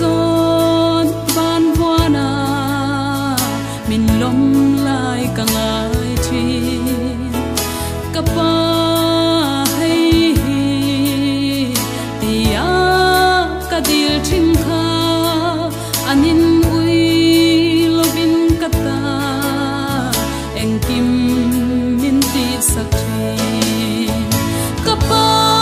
Chọn ban hoa na min lom lại cả ngày chuyên cặp ba hay tia cả điều chinh kha anin ui lovin kata em kim min ti sắc chuyên cặp ba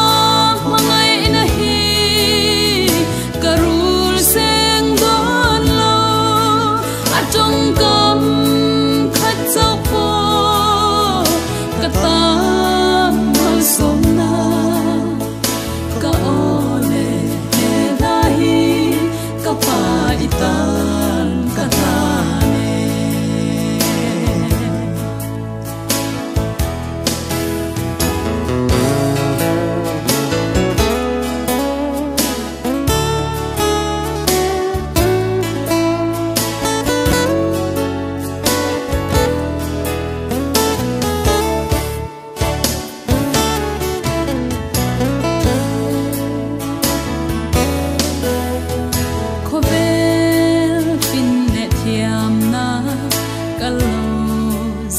trong cấm khát dấu phố cả ta mơ sớm na cả ô lệ lệ lai cả pa itan cả ta ne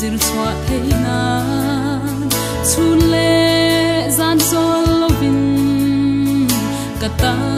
zir chua thấy na chun le gian zo lovin kata